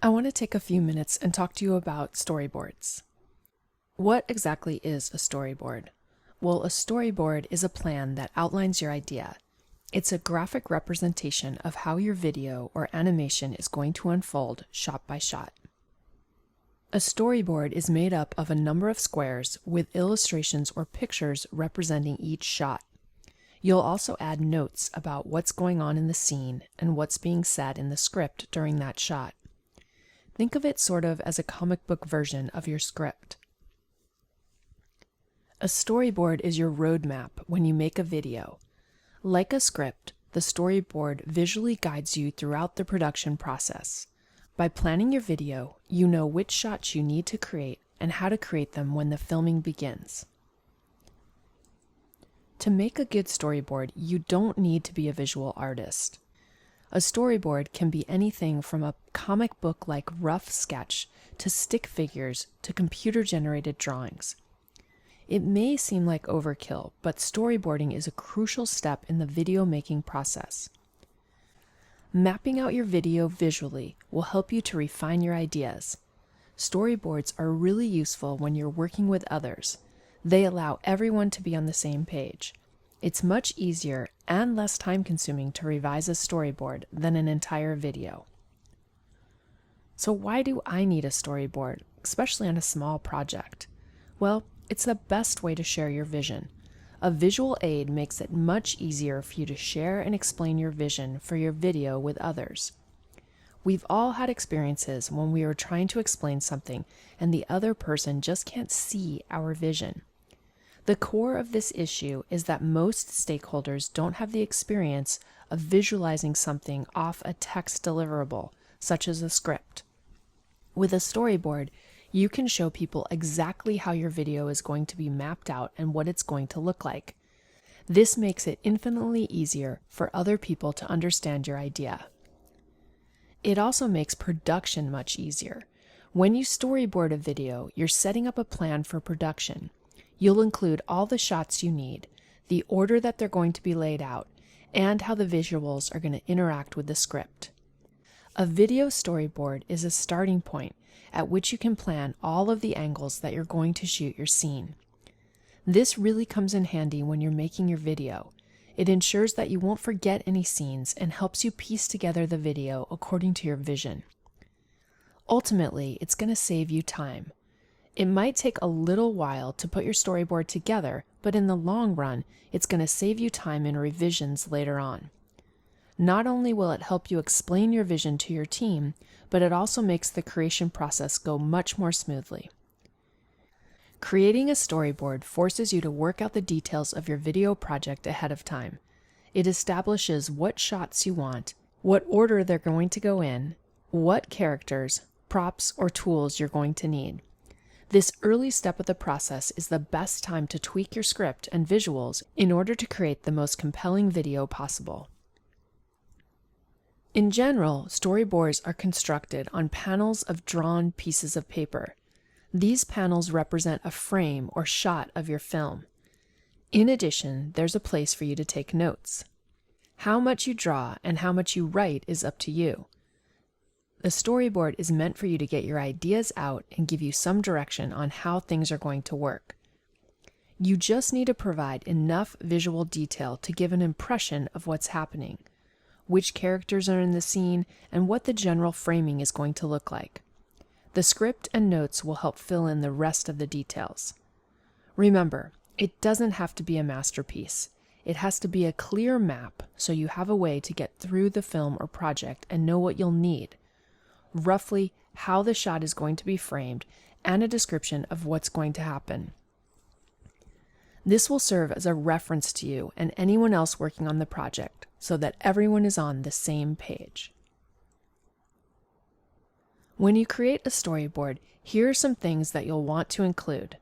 I want to take a few minutes and talk to you about storyboards. What exactly is a storyboard? Well, a storyboard is a plan that outlines your idea. It's a graphic representation of how your video or animation is going to unfold shot by shot. A storyboard is made up of a number of squares with illustrations or pictures representing each shot. You'll also add notes about what's going on in the scene and what's being said in the script during that shot. Think of it sort of as a comic book version of your script. A storyboard is your roadmap when you make a video. Like a script, the storyboard visually guides you throughout the production process. By planning your video, you know which shots you need to create and how to create them when the filming begins. To make a good storyboard, you don't need to be a visual artist. A storyboard can be anything from a comic book-like rough sketch to stick figures to computer-generated drawings. It may seem like overkill, but storyboarding is a crucial step in the video making process. Mapping out your video visually will help you to refine your ideas. Storyboards are really useful when you're working with others. They allow everyone to be on the same page. It's much easier and less time-consuming to revise a storyboard than an entire video. So why do I need a storyboard, especially on a small project? Well, it's the best way to share your vision. A visual aid makes it much easier for you to share and explain your vision for your video with others. We've all had experiences when we are trying to explain something and the other person just can't see our vision. The core of this issue is that most stakeholders don't have the experience of visualizing something off a text deliverable, such as a script. With a storyboard, you can show people exactly how your video is going to be mapped out and what it's going to look like. This makes it infinitely easier for other people to understand your idea. It also makes production much easier. When you storyboard a video, you're setting up a plan for production. You'll include all the shots you need, the order that they're going to be laid out, and how the visuals are going to interact with the script. A video storyboard is a starting point at which you can plan all of the angles that you're going to shoot your scene. This really comes in handy when you're making your video. It ensures that you won't forget any scenes and helps you piece together the video according to your vision. Ultimately, it's going to save you time. It might take a little while to put your storyboard together, but in the long run, it's going to save you time in revisions later on. Not only will it help you explain your vision to your team, but it also makes the creation process go much more smoothly. Creating a storyboard forces you to work out the details of your video project ahead of time. It establishes what shots you want, what order they're going to go in, what characters, props, or tools you're going to need. This early step of the process is the best time to tweak your script and visuals in order to create the most compelling video possible. In general, storyboards are constructed on panels of drawn pieces of paper. These panels represent a frame or shot of your film. In addition, there's a place for you to take notes. How much you draw and how much you write is up to you. The storyboard is meant for you to get your ideas out and give you some direction on how things are going to work. You just need to provide enough visual detail to give an impression of what's happening, which characters are in the scene, and what the general framing is going to look like. The script and notes will help fill in the rest of the details. Remember, it doesn't have to be a masterpiece. It has to be a clear map so you have a way to get through the film or project and know what you'll need. Roughly how the shot is going to be framed, and a description of what's going to happen. This will serve as a reference to you and anyone else working on the project so that everyone is on the same page. When you create a storyboard, here are some things that you'll want to include.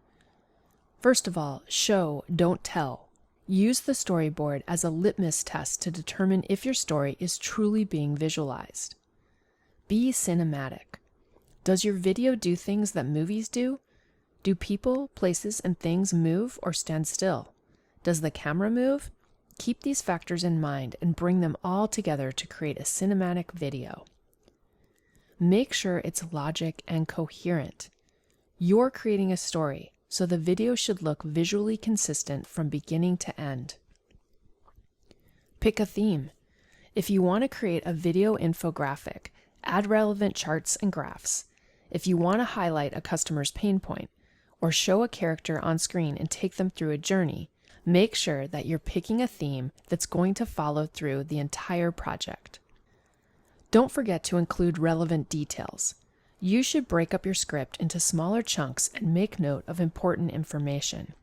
First of all, show, don't tell. Use the storyboard as a litmus test to determine if your story is truly being visualized. Be cinematic. Does your video do things that movies do? Do people, places, and things move or stand still? Does the camera move? Keep these factors in mind and bring them all together to create a cinematic video. make sure it's logic and coherent. You're creating a story, so the video should look visually consistent from beginning to end. Pick a theme. If you want to create a video infographic, add relevant charts and graphs. If you want to highlight a customer's pain point, or show a character on screen and take them through a journey, make sure that you're picking a theme that's going to follow through the entire project. Don't forget to include relevant details. You should break up your script into smaller chunks and make note of important information.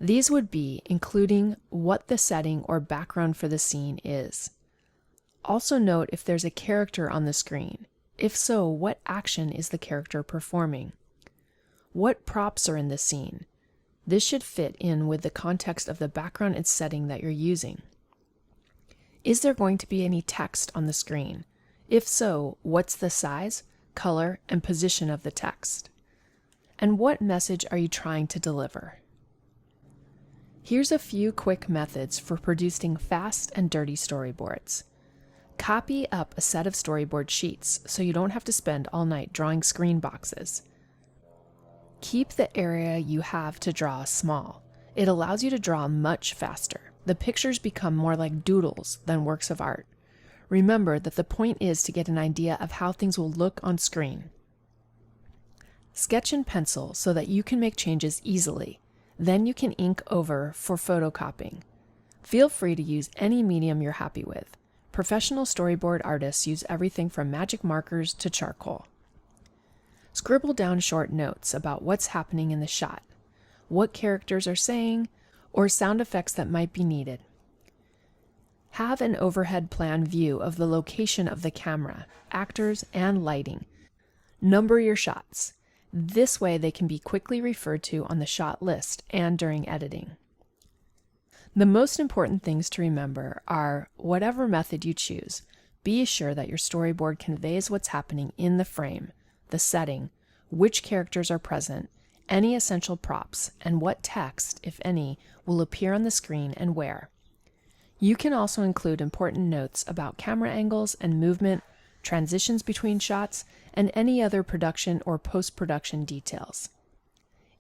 These would be including what the setting or background for the scene is. Also note if there's a character on the screen. If so, what action is the character performing? What props are in the scene? This should fit in with the context of the background and setting that you're using. Is there going to be any text on the screen? If so, what's the size, color, and position of the text? And what message are you trying to deliver? Here's a few quick methods for producing fast and dirty storyboards. Copy up a set of storyboard sheets so you don't have to spend all night drawing screen boxes. Keep the area you have to draw small. It allows you to draw much faster. The pictures become more like doodles than works of art. Remember that the point is to get an idea of how things will look on screen. Sketch in pencil so that you can make changes easily. Then you can ink over for photocopying. Feel free to use any medium you're happy with. Professional storyboard artists use everything from magic markers to charcoal. Scribble down short notes about what's happening in the shot, what characters are saying, or sound effects that might be needed. Have an overhead plan view of the location of the camera, actors, and lighting. Number your shots. This way they can be quickly referred to on the shot list and during editing. The most important things to remember are, whatever method you choose, be sure that your storyboard conveys what's happening in the frame, the setting, which characters are present, any essential props, and what text, if any, will appear on the screen and where. You can also include important notes about camera angles and movement, transitions between shots, and any other production or post-production details.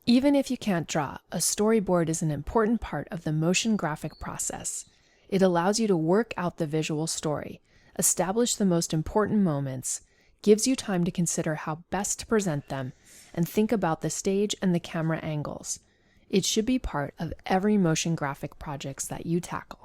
Even if you can't draw, a storyboard is an important part of the motion graphic process. It allows you to work out the visual story, establish the most important moments, gives you time to consider how best to present them, and think about the stage and the camera angles. It should be part of every motion graphic projects that you tackle.